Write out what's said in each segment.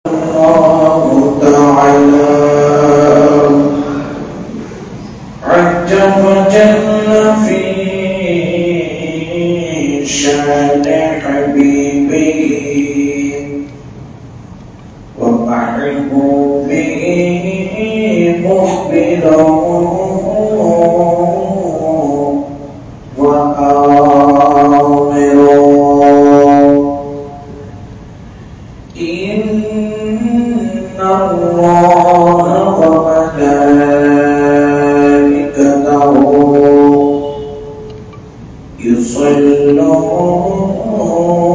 الله تعالى عز وجل في شان حبيبه ومحبوبه مخبرا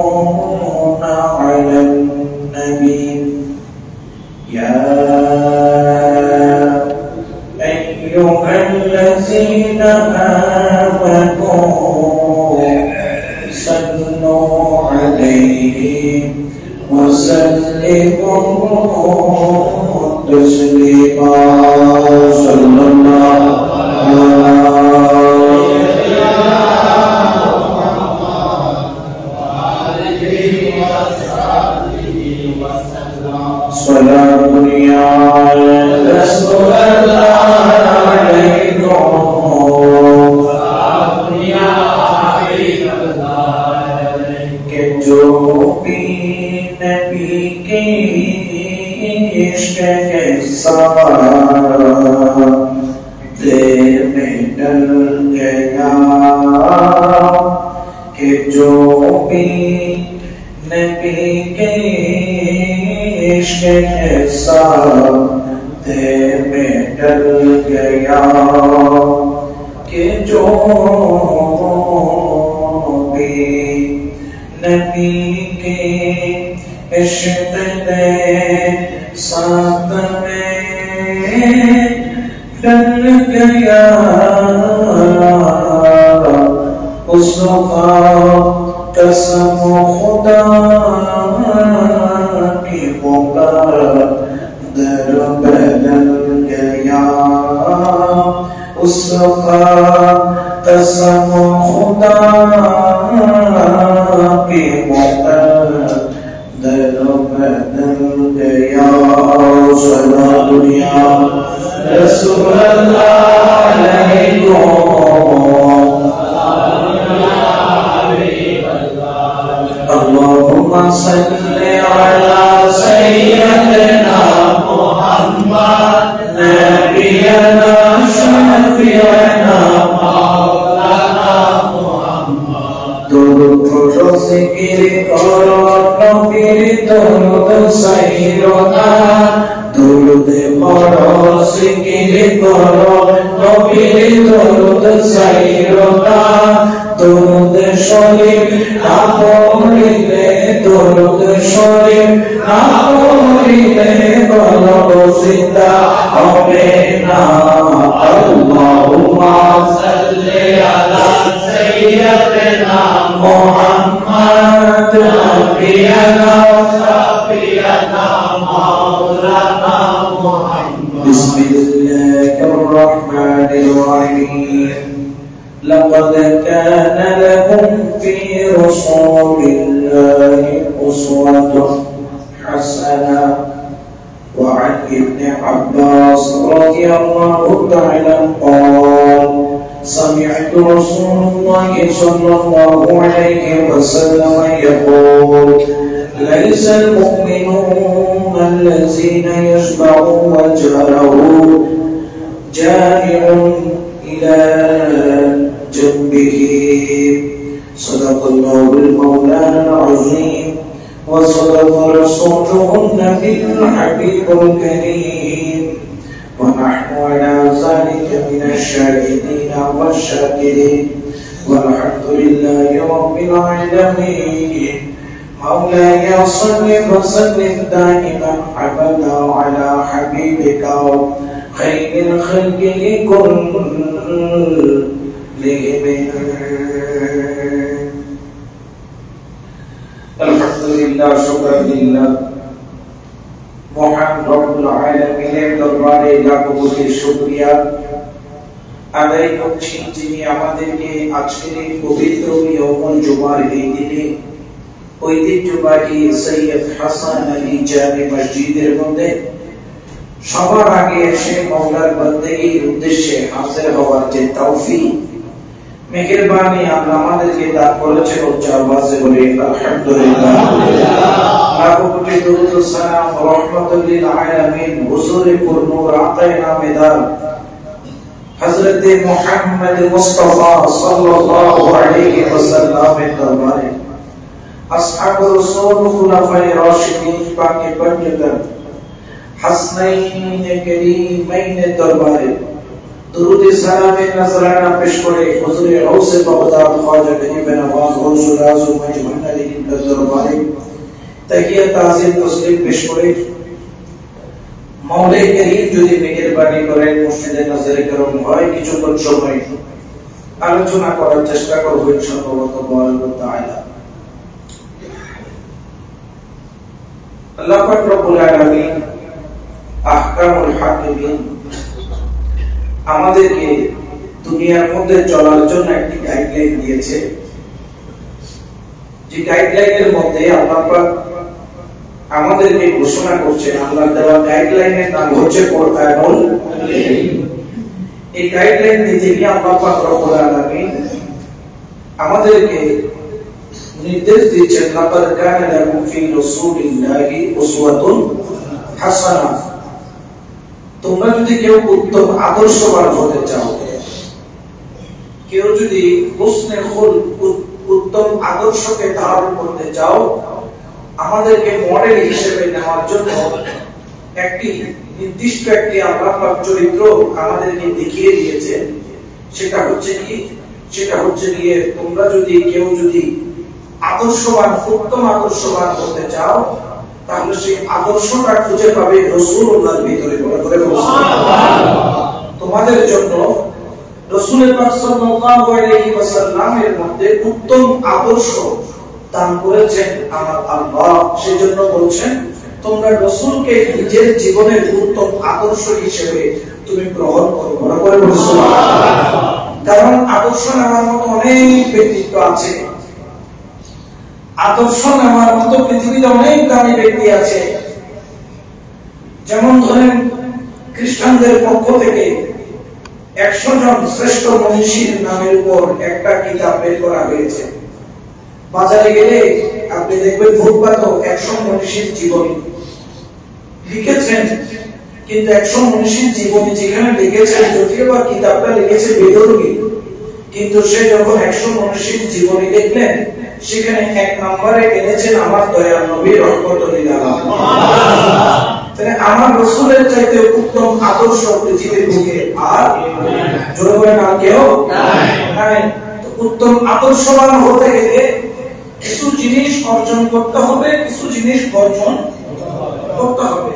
يصلون على النبي يا أيها الذين آمنوا صلوا عليه وسلموا تسليما صلى الله صلاة يا رسول الله عليكم صلاة يا حبيب الله کہ جو بھی نبی کے عشق کے ساتھ میں ڈل گیا کہ جو بھی نبی کے عشق کے ساتھ میں ڈل گیا کہ جو بھی نبی کے عشق کے ساتھ میں ڈل گیا اس کا قسم خدا کی مقدر بدل گیا اس کا قسم خدا کی مقدر بدل گیا صلاۃ یا رسول اللہ علیکم اللهم صل على سيدنا محمد نبينا شفيعنا مولانا محمد درود ذکر کرو نبی درود سیدنا درود پڑھو ذکر کرو نبی درود سیدنا درود شریف نہ پڑھیے درود شریف نہ پڑھیے قلب زندہ ہوے نا اللہم صلی علی سیدنا محمد نبینا شفیعنا مولانا محمد بسم اللہ الرحمن الرحیم لقد كان لكم في رسول الله أسوة حسنة وعن ابن عباس رضي الله تعالى قال سمعت رسول الله صلى الله عليه وسلم يقول ليس المؤمنون الذين يشبع وجهه جامع إلى جنبه صدق الله المولانا العظيم وصدق رسوله النبي الحبيب الكريم ونحن على ذلك من الشاهدين والشاكرين والحمد لله رب العالمين مولاي صل وسلم دائما أبدا على حبيبك خير الخلق كلهم الحمدللہ شکر للہ মহান রব্বুল আলামিনের দরবারে লাখ কোটি শুকরিয়া আদায় করছি যিনি আমাদেরকে আজকের এই পবিত্র ইয়াউমুল জুমার এই দিনে ঐতিহ্যবাহী সৈয়দ হাসান আলী জামি মসজিদের মধ্যে সবার আগে এসে মাওলার বান্দেগীর উদ্দেশ্যে হাজির হওয়ার যে তৌফিক মেহেরবানি আল্লাহ আমাদেরকে দান করেছেন উচ্চ আওয়াজে বলি আলহামদুলিল্লাহ। লাখো কোটি দরুদ ও সালাম রহমাতুল লিল আলামিন হুজুরে পুর নূর আতায়ে মেদার হযরত মুহাম্মদ মুস্তাফা সাল্লাল্লাহু আলাইহি ওয়াসাল্লামের দরবারে আসহাবে রাসূল খুলাফায়ে রাশিদিন পাকে পঞ্জতন হাসনাইন কারীমাইনের দরবারে दुरूद सलाम नजराना पेश करे हुजूर गौसे बगदाद ख्वाजा गरीब नवाज गौसुल आजम मजमुन अली दरबारे तहिया ताज़ीम तस्लीम पेश करे मौला करीम যদি মেহেরবানি করেন মসজিদে নজরে করম হয় কিছুক্ষণ সময় আলোচনা করার চেষ্টা করব ইনশাআল্লাহ তাআলা। আল্লাহ পাক রব্বুল আলামিন আহকামুল হাকিমিন আমাদেরকে দুনিয়ার মধ্যে চলার জন্য একটি গাইডলাইন দিয়েছে, যে গাইডলাইনের মধ্যে আল্লাহ পাক আমাদেরকে ঘোষণা করছেন, আল্লাহ দেওয়া গাইডলাইনের নাম হচ্ছে কোরআনুল কারীম। এই গাইডলাইন দিতে গিয়ে আল্লাহ পাক রব্বুল আলামিন আমাদেরকে নির্দেশ দিচ্ছেন, লাকাদ কানা লাকুম ফি রাসূলিল্লাহি উসওয়াতুন হাসানাহ। তোমরা যদি কেউ উত্তম আদর্শবান হতে চাও, কেউ যদি হুসনে খুলক উত্তম আদর্শকে ধারণ করতে চাও, আমাদেরকে মডেল হিসেবে নেওয়ার জন্য একটি নির্দিষ্ট একটি আল্লাহ পাক চরিত্র আমাদেরকে দেখিয়ে দিয়েছে। সেটা হচ্ছে কি, সেটা হচ্ছে গিয়ে তোমরা যদি কেউ যদি আদর্শবান উত্তম আদর্শবান হতে চাও, তাহলে সেই আদর্শটা খুঁজে পাবে রাসূলুল্লাহর ভিতরে। তোমাদের জন্য রাসূল পাক সাল্লাল্লাহু আলাইহি ওয়াসাল্লামের মধ্যে উত্তম আদর্শ দান করেছেন আমার আল্লাহ। সেজন্য বলছেন তোমরা রাসূলকে নিজের জীবনের উত্তম আদর্শ হিসেবে তুমি গ্রহণ করো। বড় করে বলো সুবহানাল্লাহ। কারণ আদর্শ নেওয়ার মতো অনেক ব্যক্তিত্ব আছে, আদর্শ নেওয়ার মতো পৃথিবীতে অনেক দামি ব্যক্তি আছে। যেমন ধরেন খ্রিস্টানদের পক্ষ থেকে 100 জন শ্রেষ্ঠ মনীষীর নামের উপর একটা কিতাব বের করা হয়েছে। বাজারে গেলে আপনি দেখবেন ফুটপাতে 100 মনীষীর জীবনী লিখেছেন, কিন্তু 100 মনীষীর জীবনী যেখানে লিখেছেন, যদিও বা কিতাবটা লিখেছে বেদরুগী, কিন্তু সে যখন 100 মনীষীর জীবনী দেখলেন, সেখানে 1 নম্বরে এনেছেন আমার দয়াল নবী রহমতুল লিল আলামিন। তাহলে আমার রাসূলের চাইতে উত্তম আদর্শ পৃথিবীর বুকে আর জোরে বলেন আর কেউ নাই। তো উত্তম আদর্শবান হতে গেলে কিছু জিনিস অর্জন করতে হবে, কিছু জিনিস বর্জন করতে হবে।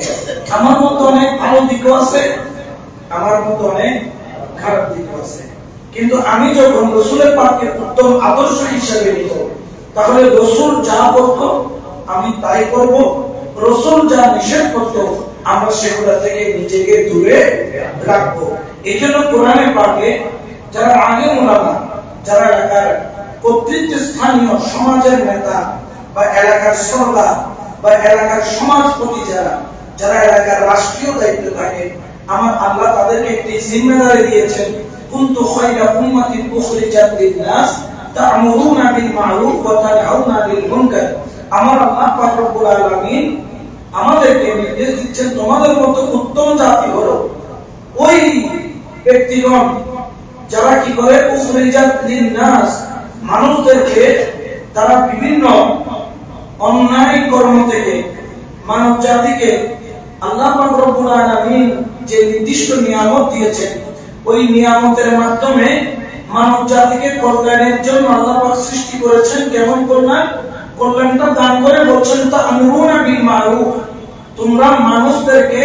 আমার মতো অনেক ভালো দিকও আছে, আমার মতো অনেক খারাপ দিকও আছে, কিন্তু আমি যখন রাসূলের পাকের উত্তম আদর্শ হিসেবে নিব, তাহলে রাসূল যা বলতো আমি তাই করব, রাসূল যা নিষেধ করতো আমরা সেগুলা থেকে নিজেকে দূরে রাখবো। এইজন্য কোরআনে পাকে যারা আগে উলামা, যারা এলাকার কর্তৃত্বস্থানীয় সমাজের নেতা বা এলাকার সরদার বা এলাকার সমাজপতি, যারা এলাকার রাষ্ট্রীয় দায়িত্ব থাকে, আমার আল্লাহ তাদেরকে একটি জিম্মেদারি দিয়েছেন, কুনতু খায়রা উম্মাতিন উখরিজাত লিন-নাস তা'মুরুনা বিল মা'রুফ ওয়া তানহাউনা আনিল মুনকার। আমার আল্লাহ পাক রব্বুল আলামিন আমাদেরকে নির্দেশ দিচ্ছেন, তোমাদের মতো উত্তম জাতি হলো ওই ব্যক্তিগণ যারা কি করে, উখরিজাত লিন-নাস, মানুষদেরকে তারা বিভিন্ন অন্যায় কর্ম থেকে মানব জাতিকে আল্লাহ পাক রব্বুল আলামিন যে নির্দিষ্ট নিয়ামত দিয়েছেন, ওই নিয়ামতের মাধ্যমে মানব জাতিকে কল্যাণের জন্য আল্লাহ পাক সৃষ্টি করেছেন। কেমন কল্যাণ? কল্যাণটা দান করে বলছেন তা'মুরুনা বিল মা'রুফ, তোমরা মানুষদেরকে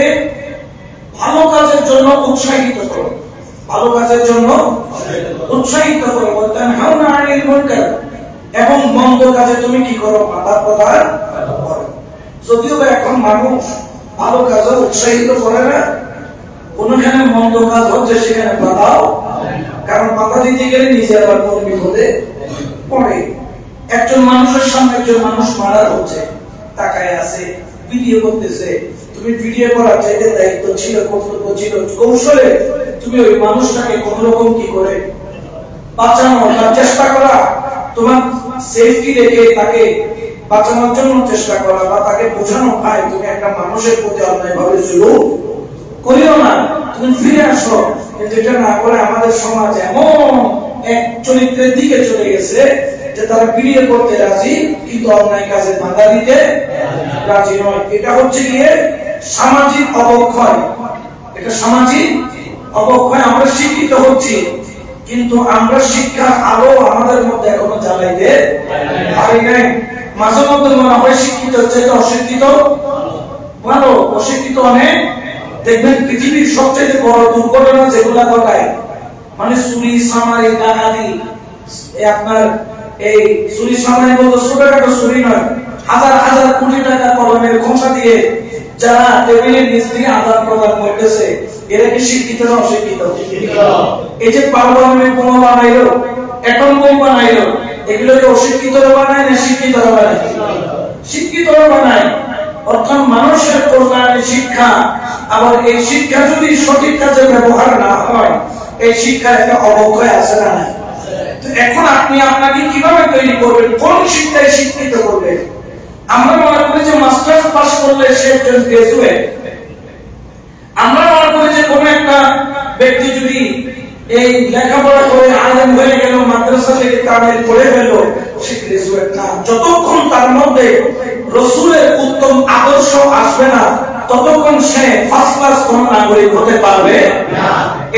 ভালো কাজের জন্য উৎসাহিত করো, ভালো কাজের জন্য উৎসাহিত করো, ওয়া তানহাউনা আনিল মুনকার, এবং মন্দ কাজে তুমি কি করো, বাধা প্রদান করো। যদিও এখন মানুষ ভালো কাজে উৎসাহিত করে না, কোনখানে মন্দ কাজ হচ্ছে সেখানে বাধাও, কারণ বাধা দিতে গেলে নিজে আবার কোন বিপদে পড়ে। একজন মানুষের সামনে একজন মানুষ মারা হচ্ছে, তাকায় আছে, ভিডিও করতেছে। তুমি ভিডিও করার চাইতে দায়িত্ব ছিল, কর্তব্য ছিল, কৌশলে তুমি ওই মানুষটাকে কোন রকম কি করে বাঁচানো, তার চেষ্টা করা, তোমার সেফটি রেখে তাকে বাঁচানোর জন্য চেষ্টা করা, বা তাকে বোঝানো, ভাই তুমি একটা মানুষের প্রতি অন্যায় ভাবে জুলুম করিও না, তুমি ফিরে আসো। কিন্তু এটা না করে আমাদের সমাজ এমন এক চরিত্রের দিকে চলে গেছে যে তারা ভিডিও করতে রাজি কিন্তু অন্যায় কাজে বাধা দিতে রাজি নয়। এটা হচ্ছে গিয়ে সামাজিক অবক্ষয়, এটা সামাজিক অবক্ষয়। আমরা শিক্ষিত হচ্ছি কিন্তু আমরা শিক্ষার আলো আমাদের মধ্যে এখনো জ্বালাইতে পারি নাই। মাঝে মধ্যে মনে হয় শিক্ষিত হচ্ছে অশিক্ষিত ভালো, অশিক্ষিত অনেক। দেখবেন পৃথিবীর সবচেয়ে বড় দুর্ঘটনা যেগুলা ঘটায়, মানে চুরি সামারি ডাকাতি, আপনার এই চুরি সামারি বলতে ছোটখাটো চুরি নয়, হাজার হাজার কোটি টাকা কলমের খোঁচা দিয়ে যারা টেবিলের নিচ দিয়ে আদান প্রদান করতেছে, এরা কি শিক্ষিত না অশিক্ষিত? এই যে পারমাণবিক বোমা বানাইলো, অ্যাটম বোম বানাইলো, এগুলো কি অশিক্ষিতরা বানায় না শিক্ষিতরা বানায়? শিক্ষিতরা বানায়। অর্থাৎ মানুষের কল্যাণে শিক্ষা, আবার এই শিক্ষা যদি সঠিক কাজে ব্যবহার না হয়, এই শিক্ষার একটা অবক্ষয় আছে না? তো এখন আপনি আপনাকে কিভাবে তৈরি করবেন, কোন শিক্ষায় শিক্ষিত করবেন? আমরা মনে করি যে মাস্টার্স পাস করলে সে একজন গ্রাজুয়েট। আমরা মনে করি যে কোন একটা ব্যক্তি যদি এই লেখাপড়া করে আলেম হয়ে গেল, মাদ্রাসা থেকে কামেল পড়ে গেল, সে গ্রাজুয়েট না। যতক্ষণ তার মধ্যে রাসূলের উত্তম আদর্শ আসবে না, ততক্ষণ সে ফার্স্ট ক্লাস কোন নাগরিক হতে পারবে না।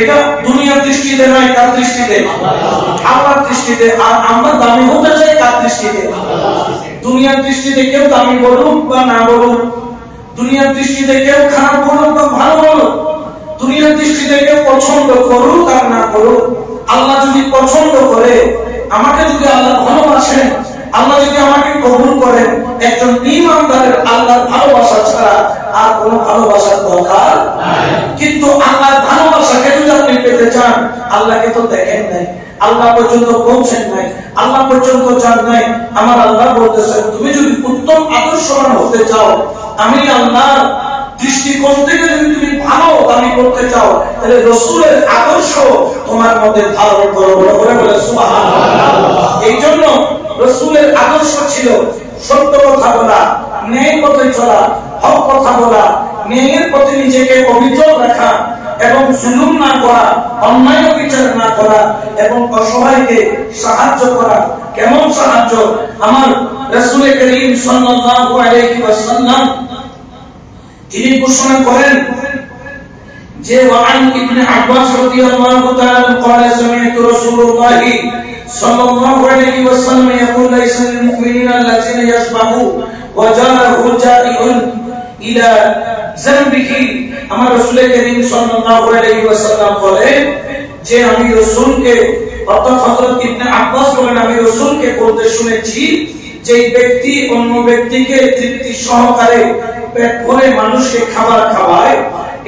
এটা দুনিয়ার দৃষ্টিতে নয়, কার দৃষ্টিতে? আল্লাহর দৃষ্টিতে। আর আমরা দামি হতে চাই কার দৃষ্টিতে? দুনিয়ার দৃষ্টিতে কেউ দামি বলুক বা না বলুক, দুনিয়ার দৃষ্টিতে কেউ খারাপ বলুক বা ভালো বলুক, দুনিয়ার দৃষ্টিতে কেউ পছন্দ করুক আর না করুক, আল্লাহ যদি পছন্দ করে, আমাকে যদি আল্লাহ ভালোবাসেন, আল্লাহ যদি আমাকে কবুল করেন, একজন ঈমানদারের আল্লাহর ভালোবাসা ছাড়া আর কোনো ভালোবাসার দরকার নাই। কিন্তু আল্লাহর ভালোবাসাকে যদি আপনি পেতে চান, আল্লাহকে তো দেখেন নাই, আল্লাহ পর্যন্ত পৌঁছেন নাই, আল্লাহ পর্যন্ত যান নাই। আমার আল্লাহ বলতেছেন, তুমি যদি উত্তম আদর্শবান হতে চাও, আমি আল্লাহ দৃষ্টিকোণ থেকে যদি তুমি ভালো দাবি করতে চাও, তাহলে রাসূলের আদর্শ তোমার মধ্যে ধারণ করো। বলে সুবহানাল্লাহ। এই জন্য রাসূলের আদর্শ ছিল সত্য কথা বলা, ন্যায় পথে চলা, হক কথা বলা, ন্যায়ের প্রতি নিজেকে অবিচল রাখা, এবং জুলুম না করা, অন্যায় বিচার না করা, এবং অসহায়কে সাহায্য করা। কেমন সাহায্য? আমার রাসূল করিম সাল্লাল্লাহু আলাইহি ওয়াসাল্লাম তিনি ঘোষণা করেন যে ওয়ান ইবনে আব্বাস রাদিয়াল্লাহু তাআলা قال سمعت رسول الله صلى الله عليه وسلم يقول ليس للمؤمنين الذين يشبهوا وجاره جائع الى ذنبه। আমার রাসূল করিম সাল্লাল্লাহু আলাইহি ওয়াসাল্লাম বলেন যে আমি রাসূলকে, অর্থাৎ হযরত ইবনে আব্বাস বলেন, আমি রাসূলকে বলতে শুনেছি যে ব্যক্তি অন্য ব্যক্তিকে তৃপ্তি সহকারে পেট ভরে মানুষকে খাবার খাওয়ায়,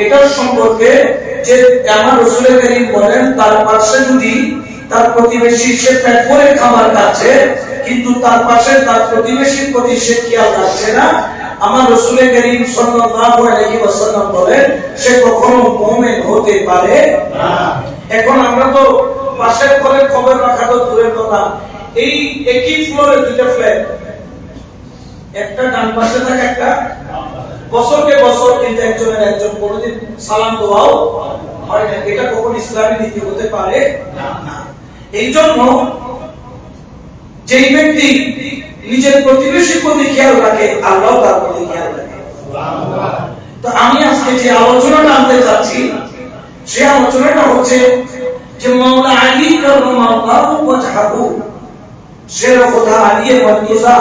এটার সম্পর্কে যে আমার রাসূল করিম বলেন, তার পাশে যদি তার প্রতিবেশী সে পেট ভরে খাবার খাচ্ছে কিন্তু তার পাশে তার প্রতিবেশীর প্রতি সে খেয়াল রাখছে না, আমার রাসূল করিম সাল্লাল্লাহু আলাইহি ওয়াসাল্লাম বলেন সে কখনো মুমিন হতে পারে না। এখন আমরা তো পাশের ঘরের খবর রাখা তো দূরের কথা, এই একই ফ্লোরে দুটো ফ্ল্যাট, একটা ডান পাশে থাকে, একটা বছরকে বছর কিন্তু একজনের একজন কোনদিন সালাম দোয়াও হয় না। এটা কখনো ইসলামী নীতি হতে পারে না। এই জন্য যেই ব্যক্তি নিজের প্রতিবেশীর প্রতি খেয়াল রাখে, আল্লাহ তার প্রতি খেয়াল রাখে। তো আমি আজকে যে আলোচনাটা আনতে চাচ্ছি, সে আলোচনাটা হচ্ছে যে মাওলা আলী কাররামাল্লাহু ওয়াজহাহু, শেরফুল আলী মুর্তজা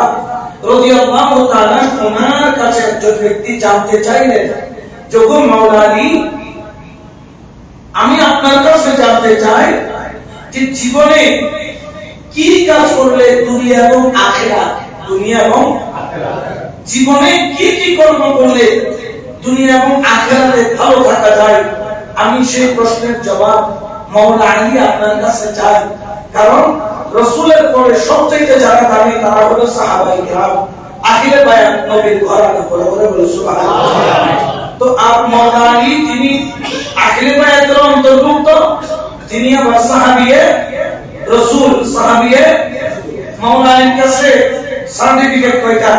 রাদিয়াল্লাহু তাআলা ওনার কাছে একজন ব্যক্তি জানতে চাইলেন যে গো মাওলা আলী, আমি আপনার কাছে জানতে চাই যে জীবনে কি কাজ করলে দুনিয়া এবং আখিরাত, দুনিয়া এবং আখিরাত, জীবনে কি কি কর্ম করলে দুনিয়া এবং আখিরাতে ভালো থাকা যায়। আমি সেই প্রশ্নের জবাব মাওলা আলী আপনার কাছে চাই, কারণ রাসূলের পরে সবচেয়ে যারা দামি তারা হলো সাহাবায়ে কিরাম, আখিরে বায়াত নবীর ঘরানা। বলে সুবহানাল্লাহ। তো মাওলানা আলী তিনি আখিরে বায়াতের অন্তর্ভুক্ত, তিনি আবার সাহাবিয়ে রাসূল, সাহাবিয়ে মাওলানা আলীর কাছে সার্টিফিকেট কয়টা?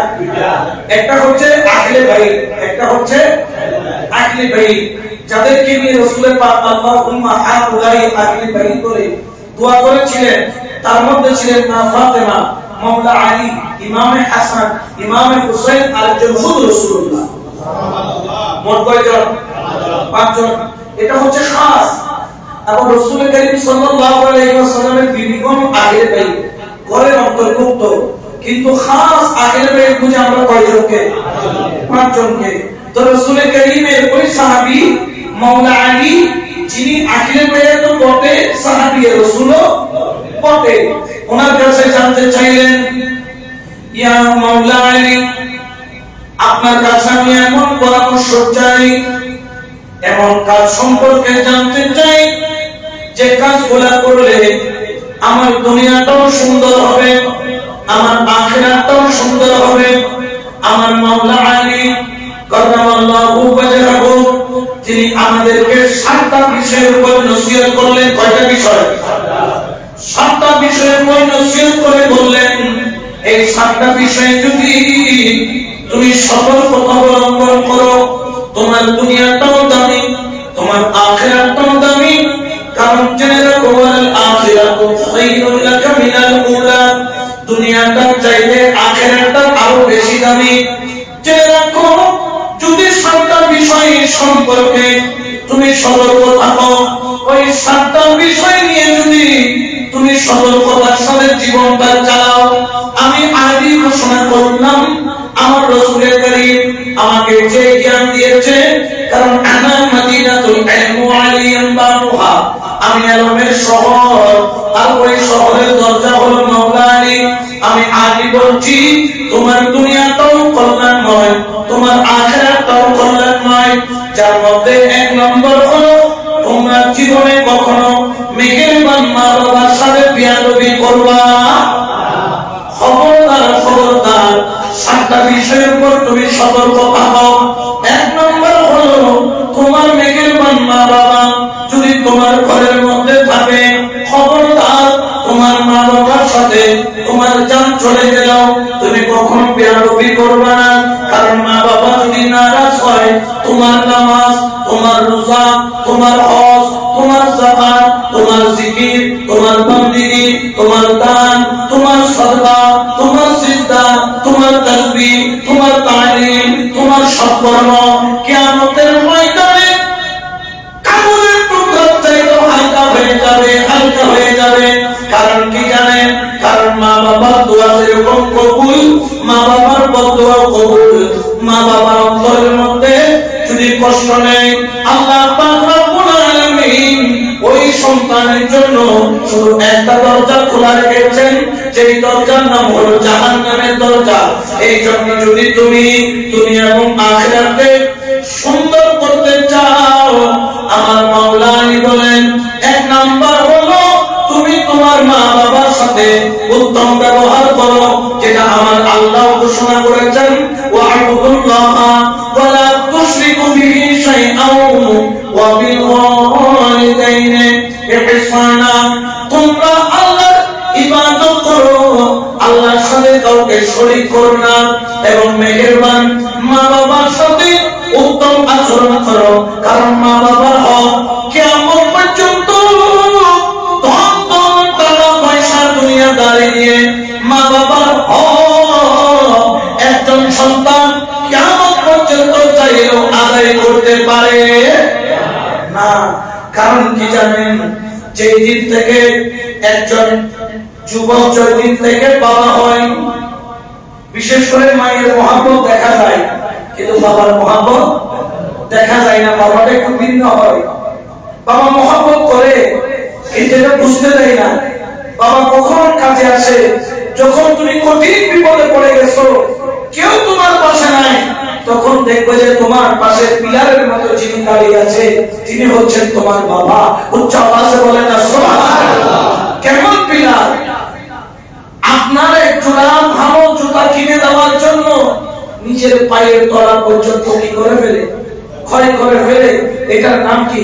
একটা হচ্ছে আহলে বাইত, একটা হচ্ছে আহলে বাইত, যাদেরকে নিয়ে রাসূলের পাক আল্লাহুম্মা হাউলাই আহলে বাইত বলে দোয়া করেছিলেন। তার মধ্যে ছিলেন মা ফাতেমা, মাওলা আলী, ইমামে হাসান, ইমামে হুসাইন আর একজন খুদ রাসূলুল্লাহ। সুবহানাল্লাহ। মোট কয়জন? 5 জন। এটা হচ্ছে খাস। আবার রাসূল করিম সাল্লাল্লাহু আলাইহি ওয়াসাল্লামের বিবিগণ আহলে বাইত ঘরের অন্তর্ভুক্ত, কিন্তু খাস আহলে বাইত বুঝে আমরা কয়জনকে? 5 জনকে। তো রাসূল করিমের ওই সাহাবী মাওলা আলী, যিনি আহলে বাইত বটে, সাহাবী রাসূলও বটে, ওনার কাছে জানতে চাইলেন, ইয়া মাওলা আলী, আপনার কাছে আমি এমন পরামর্শ চাই, এমন কাজ সম্পর্কে জানতে চাই যে কাজগুলো করলে আমার দুনিয়াটাও সুন্দর হবে, আমার আখিরাতটাও সুন্দর হবে। আমার মাওলা আলী কাররামাল্লাহু ওয়াজহাহু তিনি আমাদেরকে 7টা বিষয়ের উপর নসিহত করলেন। কয়টা বিষয়? 7টা বিষয়ের উপর নসিহত করে বললেন, এই 7টা বিষয়ে যদি তুমি সতর্কতা অবলম্বন করো, তোমার দুনিয়াটাও দামি, তোমার আখিরাতটাও দামি। কারণ জেনে রাখো, ওয়াল আখিরাতু খায়রুল লাকা মিনাল উলা, দুনিয়াটা চাইতে আখিরাতটা আরো বেশি দামি। জেনে রাখো, যদি 7টা বিষয় সম্পর্কে তুমি সতর্ক থাকো, ওই 7টা বিষয় নিয়ে যদি তুমি সতর্কতার সাথে জীবনটা চালাও, আমি আদি ঘোষণা করলাম আমার রাসূল করিম আমাকে যে জ্ঞান দিয়েছে, কারণ আনা মদিনাতুল ইলম আলিয়ান বাবুহা, আমি ইলমের শহর, আর ওই শহরের দরজা হলো মাওলা আলী। আমি আদি বলছি, তোমার দুনিয়াটাও কল্যাণময়, তোমার আখিরাতটাও কল্যাণময়। যার মধ্যে 1 নম্বর হলো, তোমার জীবনে কখনো মেহেরবান মা বাবার সাথে বেয়াদবি করবা। খবরদার, খবরদার, 7টা বিষয়ের উপর তুমি সতর্ক থাকো। 1 নম্বর হলো, তোমার মেহেরবান মা বাবা যদি তোমার ঘরের মধ্যে থাকে, খবরদার, তোমার মা বাবার সাথে তোমার জান চলে গেল, তুমি কখনো বেয়াদবি করবে না। কারণ মা বাবা যদি নারাজ হয়, তোমার নামাজ, তোমার রোজা, তোমার হজ, তোমার যাকাত, তোমার জিকির, তোমার বন্দেগী, তোমার দান, তোমার সাদকা, তোমার সিজদা, তোমার তাসবিহ, তোমার তালিম, তোমার সৎকর্ম কিয়ামতের ময়দানে কামড়ের টুকরার চাইতে হালকা হয়ে যাবে, হালকা হয়ে যাবে। কারণ কি জানেন? কারণ মা বাবার দোয়া যেরকম কবুল, মা বাবার বদদোয়াও কবুল। মা বাবার অন্তরের মধ্যে যদি কষ্ট নেই, আল্লাহ পাক রব্বুল আলামিন ওই সন্তানের জন্য শুধু একটা দরজা খোলা রেখেছেন, যেই দরজার নাম হলো জাহান্নামের দরজা। এই জন্য যদি তুমি দুনিয়া এবং আখিরাতে সুন্দর করতে চাও, আমার মাওলা আলী বলেন, 1 নাম্বার হলো তুমি তোমার মা বাবার সাথে উত্তম ব্যবহার করো, যেটা আমার আল্লাহ ঘোষণা করেছেন, ওয়া'বুদুল্লাহা ওয়া লা তুশরিকু বিহি শাইআন ওয়া বিল ওয়ালিদাইনি ইহসানা। তোমরা আল্লাহর ইবাদত করো, আল্লাহর সাথে কাউকে শরীক করো না, এবং মেহেরবান মা বাবার সাথে উত্তম আচরণ করো। কারণ মা বাবার হক কিয়ামত পর্যন্ত ধন দৌলত টাকা পয়সা দুনিয়াদারি নিয়ে মা বাবার হক একজন সন্তান কিয়ামত পর্যন্ত চাইলেও আদায় করতে পারে না। কারণ কি জানেন? যেই দিন থেকে একজন যুবক যেদিন থেকে বাবা হয়, বিশেষ করে মায়ের মহব্বত দেখা যায়, কিন্তু বাবার মহব্বত দেখা যায় না। বাবাটা একটু ভিন্ন হয়। বাবা মহব্বত করে, কিন্তু এটা বুঝতে দেয় না। বাবা কখন কাজে আসে? যখন তুমি কঠিন বিপদে পড়ে গেছো, কেউ তোমার পাশে নাই, তখন দেখবে যে তোমার পাশে পিলারের মতো যিনি দাঁড়িয়ে আছে, তিনি হচ্ছেন তোমার বাবা। উচ্চ আওয়াজে বলেন না সুবহানাল্লাহ। কেমন পিলার? আপনার এক জোড়া ভালো জুতা কিনে দেওয়ার জন্য নিজের পায়ের তলা পর্যন্ত কি করে ফেলে, ক্ষয় করে ফেলে। এটার নাম কি?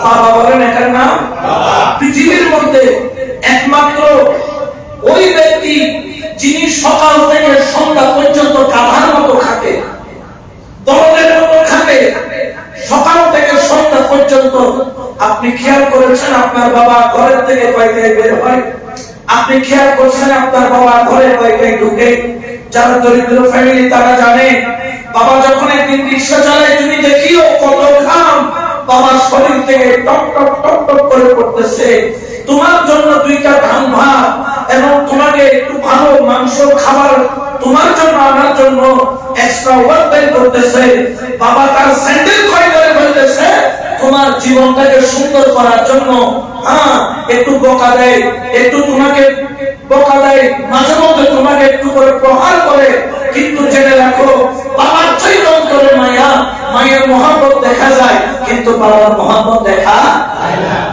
বাবা। বলেন এটার নাম বাবা। পৃথিবীর মধ্যে একমাত্র ওই ব্যক্তি যিনি সকাল থেকে সন্ধ্যা পর্যন্ত গাধার মতো খাটে, দলের মতো খাটে, সকাল থেকে সন্ধ্যা পর্যন্ত। আপনি খেয়াল করেছেন আপনার বাবা ঘরের থেকে কয়টায় বের হয়? আপনি খেয়াল করছেন আপনার বাবা ঘরে কয়টায় ঢুকে? যারা দরিদ্র ফ্যামিলি তারা জানে বাবা যখন একদিন রিক্সা চালায়, তুমি দেখিও কত ঘাম বাবার শরীর থেকে টপ টপ টপ টপ করে পড়তেছে। তোমার জন্য দুইটা ধান ভাত এবং তোমাকে একটু ভালো মাংস খাবার তোমার জন্য আনার জন্য এক্সট্রা ওয়ার্ক টাইম করতেছে। বাবা তার স্যান্ডেল ক্ষয় করে ফেলতেছে তোমার জীবনটাকে সুন্দর করার জন্য। হ্যাঁ, একটু বকা দেয়, একটু তোমাকে বকা দেয়, মাঝে মধ্যে তোমাকে একটু করে প্রহার করে, কিন্তু জেনে রাখো বাবার চাইতে অন্তরে মায়া, মায়ের মহব্বত দেখা যায়, কিন্তু বাবার মহব্বত দেখা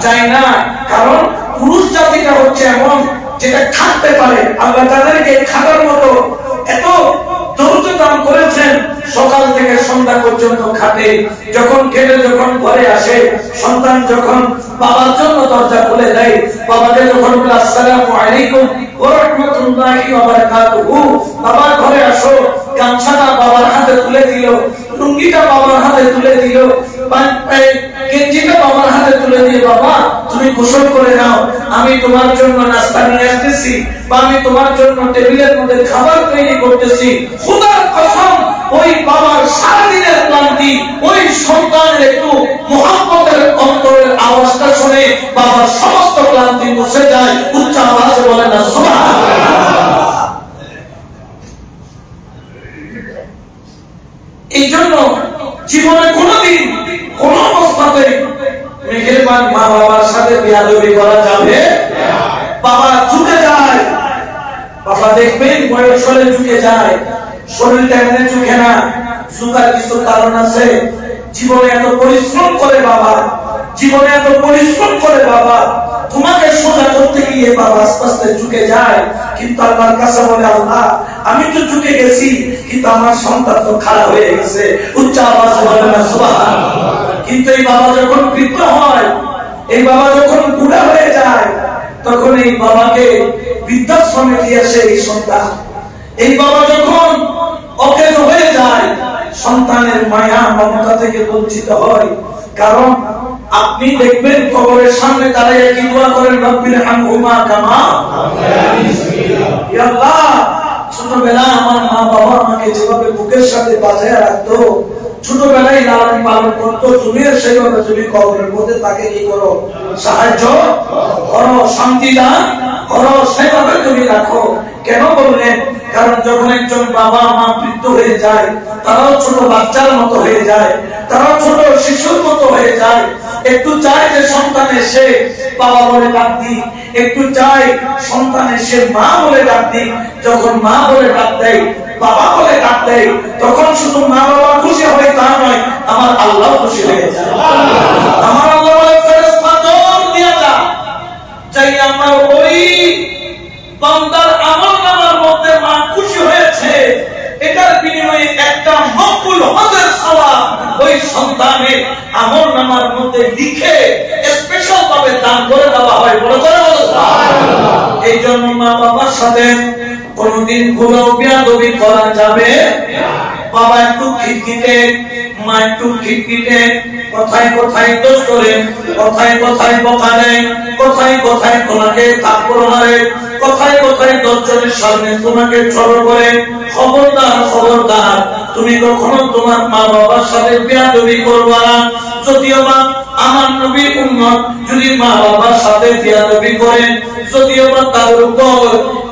যায় না। কারণ পুরুষ জাতিটা হচ্ছে এমন যেটা খাটতে পারে। আল্লাহ তাদেরকে খাটার মতো এত দৌড় দান করেছেন, সকাল থেকে সন্ধ্যা পর্যন্ত খাটে। যখন খেলে যখন ঘরে আসে, সন্তান যখন বাবার জন্য দরজা খুলে দেয়, বাবাকে যখন বলে আসসালামু আলাইকুম ওয়া রাহমাতুল্লাহি ওয়া বারাকাতুহু, বাবার ঘরে আসো, গামছাটা বাবার হাতে তুলে দিল, লুঙ্গিটা বাবার হাতে তুলে দিল, গেঞ্জিটা বাবার হাতে তুলে দিয়ে, বাবা তুমি গোসল করে নাও, আমি তোমার জন্য নাস্তা নিয়ে আসতেছি, বা আমি তোমার জন্য টেবিলের মধ্যে খাবার তৈরি করতেছি। খোদার কসম, ওই বাবার সারাদিনের ক্লান্তি ওই সন্তানের একটু মুহাব্বতের অন্তরের আওয়াজটা শুনে বাবার সমস্ত ক্লান্তি মুছে যায়। উচ্চ আওয়াজে বলে না সুবহানাল্লাহ। এই জন্য জীবনে কোনোদিন কোন অবস্থাতে মেহেরবান মা বাবার সাথে বেয়াদবি করা যাবে না। বাবা ঝুঁকে যায়, বাবা দেখবেন বয়স হলে ঝুঁকে যায়, শরীরটা এমনি ঝুঁকে না, ঝুঁকার কিছু কারণ আছে। জীবনে এত পরিশ্রম করে বাবা, জীবনে এত পরিশ্রম করে বাবা, তোমাকে সোজা করতে গিয়ে বাবা আস্তে আস্তে ঝুঁকে যায়। কিন্তু আল্লাহর কাছে বলে, আল্লাহ আমি তো ঝুঁকে গেছি, কিন্তু আমার সন্তান তো খারাপ হয়ে গেছে। উচ্চ আওয়াজে বলে না সুবহানাল্লাহ। কিন্তু এই বাবা যখন বৃদ্ধ হয়, এই বাবা যখন বুড়া হয়ে যায়, তখন এই বাবাকে বৃদ্ধাশ্রমে দিয়েছে এই সন্তান। এই বাবা যখন অকেজ হয়ে যায়, সন্তানের মায়া মমতা থেকে বঞ্চিত হয়। কারণ আপনি দেখবেন কবরের সামনে দাঁড়িয়ে কি দোয়া করেন, রব্বির হামহুমা কামা ইয়া আল্লাহ, ছোটবেলায় আমার মা বাবা আমাকে যেভাবে বুকের সাথে বাঁধিয়ে রাখতো, ছোটবেলায় লালন পালন করতো, তুমিও সেইভাবে তুমি কবরের মধ্যে তাকে কি করো, সাহায্য করো, শান্তি দান করো, সেইভাবে তুমি রাখো। কেন বললেন? কারণ যখন একজন বাবা মা বৃদ্ধ হয়ে যায়, তারাও ছোট বাচ্চার মতো হয়ে যায়, তারাও ছোট শিশুর মতো হয়ে যায়। একটু চাই যে সন্তান এসে বাবা বলে ডাক দিক, একটু চাই সন্তান এসে মা বলে ডাক দিক। যখন মা বলে ডাক দেয়, বাবা বলে ডাক দেয়, তখন শুধু মা বাবা খুশি হয় তা নয়, আমার আল্লাহ খুশি হয়ে যায়। আমার আল্লাহ বলে ফেরেশতা দৌড় দিয়ে যা, চাই আমার ওই বান্দার আমলনামার মধ্যে মা খুশি হয়েছে, এটার বিনিময়ে একটা মকবুল হজের সওয়াব ওই সন্তানের আমলনামার মধ্যে লিখে স্পেশাল ভাবে দান করে দেওয়া হয়। বড় করে বলো সুবহানাল্লাহ। এই জন্য মা বাবার সাথে কোনদিন ভুলেও বেয়াদবি করা যাবে না। বাবা একটু খিটখিটে, মা একটু খিটখিটে, কথায় কথায় দোষ করে, কথায় কথায় বকা দেয়, কথায় কথায় তোমাকে থাপ্পড় মারে, কথায় কথায় দশজনের সামনে তোমাকে ছোট করে। খবরদার খবরদার, তুমি কখনো তোমার মা বাবার সাথে বেয়াদবি করবে না। যদিও বা আমার নবীর উম্মত যদি মা বাবার সাথে বেয়াদবি করে, যদিও বা তার উপর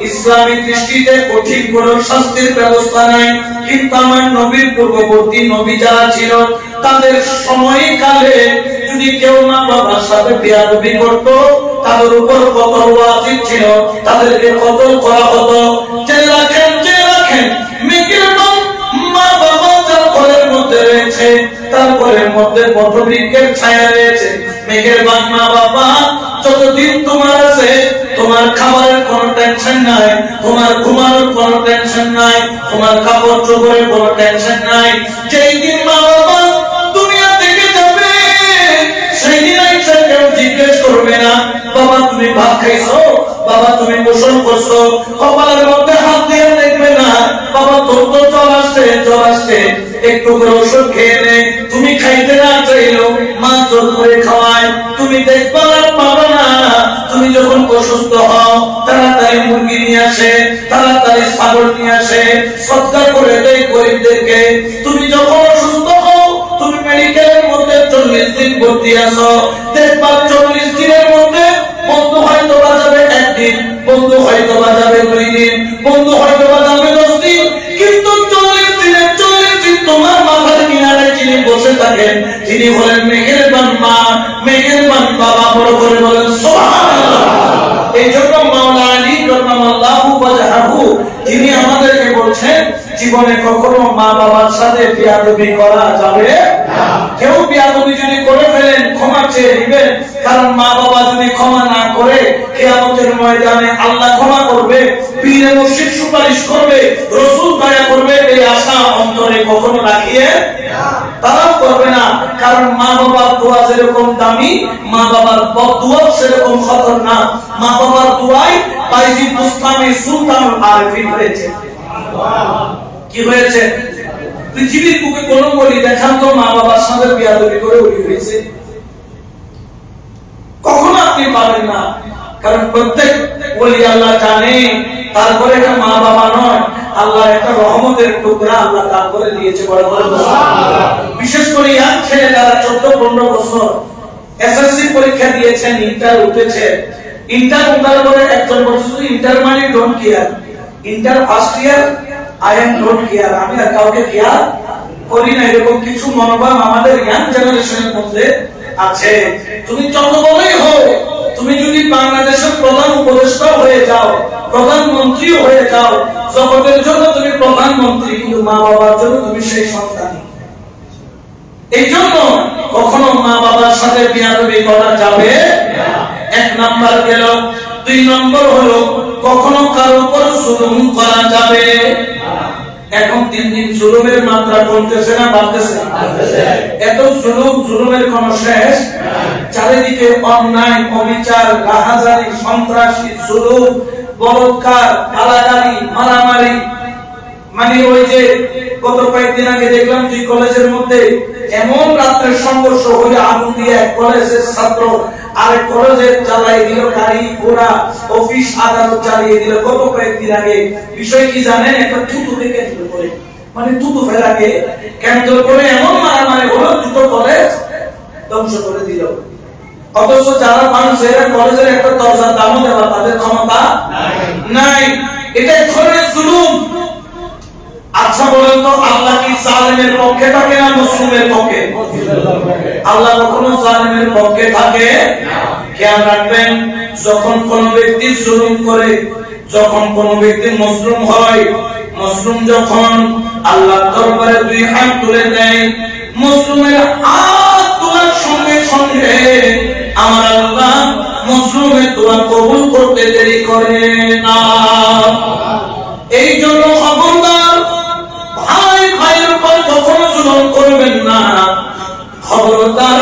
ইসলামী দৃষ্টিতে কঠিন কোনো শাস্তির ব্যবস্থা নাই, কিন্তু আমার নবীর পূর্ববর্তী নবী যারা ছিল তাদের সময়কালে যদি কেউ মা বাবার সাথে বেয়াদবি করতো, তাদের উপর কতল ওয়াজিব ছিল, তাদেরকে কতল করা হতো। জেনে রাখেন, জেনে রাখেন, মেয়ের মা বাবা যার ঘরের মধ্যে রয়েছে তারপরে মধ্যে বটবৃক্ষের ছায়া রয়েছে। মেঘের মা বাবা যতদিন তোমার আছে, তোমার খাবারের কোনো টেনশন নাই, তোমার ঘুমানোর কোনো টেনশন নাই, তোমার কাপড় চোপড়ের কোনো টেনশন নাই। যেই দিন মা বাবা দুনিয়া থেকে যাবে, সেই দিন আইসা কেউ জিজ্ঞেস করবে না বাবা তুমি ভাত খাইছো, বাবা তুমি গোসল করছো, কপালের মধ্যে হাত দিয়ে দেখবে না বাবা তোর তো জ্বর আসছে একটু করে ওষুধ খেয়ে নে। তুমি খাইতে না চাইলো মা জোর করে খাওয়ায়, তুমি দেখবা না পারো না। তুমি যখন অসুস্থ হও তাড়াতাড়ি মুরগি নিয়ে আসে, তাড়াতাড়ি ছাগল নিয়ে আসে, সৎকার করে দেয় গরিবদেরকে। তুমি যখন অসুস্থ হও তুমি মেডিকেলের মধ্যে 40 দিন ভর্তি আছো, দেখবা 40 দিনের মধ্যে বন্ধু হয়তো বাজাবে একদিন, বন্ধু হয়তো বাজাবে 2 দিন, বন্ধু হয়তো বাজাবে 10 দিন, কিন্তু 40 দিন তোমার মাথার কিনারে যিনি বসে থাকেন তিনি হলেন মেহেরবান মা, মেহেরবান বাবা। বড় করে বলেন সুবহানাল্লাহ। এই জন্য মাওলা আলী রাদিয়াল্লাহু ওয়াজহাহু তিনি আমাদেরকে বলছেন জীবনে কখনো মা বাবার সাথে বেয়াদবি করা যাবে না। কেউ বেয়াদবি যদি করে ফেলেন ক্ষমা চেয়ে নেবেন, কারণ মা বাবা যদি ক্ষমা না করে কিয়ামতের ময়দানে আল্লাহ ক্ষমা করবে, পীর মুর্শিদ সুপারিশ করবে, রাসূল দয়া করবে, এই আশা অন্তরে কখনো রাখিয়ে তারা করবে না। কারণ মা বাবার দোয়া যেরকম দামি, মা বাবার বদদুয়া সেরকম খতরনাক। মা বাবার দোয়ায় বাইজিদ বুস্তামি সুলতানুল আরিফিন হয়েছে। কি হয়েছে? পৃথিবীর বুকে কোন বলি দেখান তো মা বাবার সাথে বেয়াদবি করে ওলি হয়েছে? কখনো আপনি পাবেন না। কারণ প্রত্যেক ওলি আল্লাহ জানে তারপরে এটা মা বাবা নয়, আল্লাহ একটা রহমতের টুকরা আল্লাহ দান করে দিয়েছে। বড় বড় বিশেষ করে ইয়াং ছেলে যারা 14-15 বছর এসএসসি পরীক্ষা দিয়েছেন, ইন্টার উঠেছে, ইন্টার উঠার পরে একজন বলছে ইন্টার মানে don't care, inter first year I am don't care, আমি আর কাউকে কেয়ার করি না। এরকম কিছু মনোভাব আমাদের ইয়াং জেনারেশনের মধ্যে আছে। তুমি যত বড়ই হও, তুমি যদি বাংলাদেশের প্রধান উপদেষ্টা হয়ে যাও, প্রধানমন্ত্রী হয়ে যাও, জগতের জন্য তুমি প্রধানমন্ত্রী, কিন্তু মা বাবার জন্য তুমি সেই সন্তান। এই জন্য কখনো মা বাবার সাথে বেয়াদবি করা যাবে না। 1 নাম্বার গেল। 2 নম্বর হলো কখনো কারো উপর জুলুম করা যাবে না। এখন দিন দিন জুলুমের মাত্রা কমতেছে না বাড়তেছে? এত জুলুমের কোন শেষ নাই। চারিদিকে অন্যায়, অবিচার, রাহাজানি, সন্ত্রাসী, জুলুম, বলৎকার, গালাগালি, মারামারি। মানে ওই যে গত কয়েকদিন আগে দেখলাম 2 কলেজের মধ্যে এমন রাত্রে সংঘর্ষ হয়ে আগুন দিয়ে এক কলেজের ছাত্র আরেক কলেজের জ্বালিয়ে দিল, গাড়ি ঘোড়া অফিস আদালত জ্বালিয়ে দিল। গত কয়েকদিন আগে বিষয় কি জানেন? একটা থুতুকে কেন্দ্র করে, মানে থুতু ফেলাকে কেন্দ্র করে এমন মারামারি হলো 2টো কলেজ ধ্বংস করে দিল। অথচ যারা মানুষ এরা কলেজের একটা দরজার দামও দেওয়া তাদের ক্ষমতা নাই। এটা এক ধরনের জুলুম। আচ্ছা বলেন তো আল্লাহ কি জালেমের পক্ষে থাকে না মুসলিমের পক্ষে? আল্লাহ কখনো জালেমের পক্ষে থাকে না। খেয়াল রাখবেন, যখন কোন ব্যক্তি জুলুম করে, যখন কোন ব্যক্তি মজলুম হয়, মজলুম যখন আল্লাহর দরবারে 2 হাত তুলে দেয়, মজলুমের হাত তোলার সঙ্গে সঙ্গে আমার আল্লাহ মজলুমের দোয়া কবুল করতে দেরি করে না। এই জন্য খবরদার ভাই ভাইয়ের উপর কখনো জুলুম করবেন না। খবরদার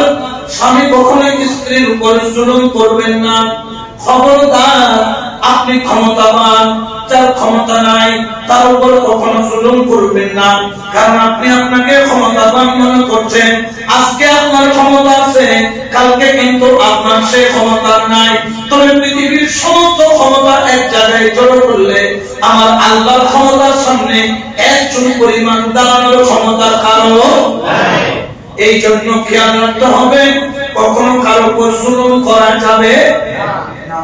স্বামী কখনো স্ত্রীর উপর জুলুম করবেন না। খবরদার আপনি ক্ষমতাবান, যার ক্ষমতা নাই তার উপর কখনো জুলুম করবেন না। কারণ আপনি আপনাকে ক্ষমতাবান মনে করছেন, আজকে আপনার ক্ষমতা আছে, কালকে কিন্তু আপনার সে ক্ষমতা নাই। তবে পৃথিবীর সমস্ত ক্ষমতা এক জায়গায় জড়ো করলে আমার আল্লাহর ক্ষমতার সামনে 1 চুল পরিমাণ দাঁড়ানোর ক্ষমতা কারো নাই। এই জন্য খেয়াল রাখতে হবে কখনো কারো উপর জুলুম করা যাবে না।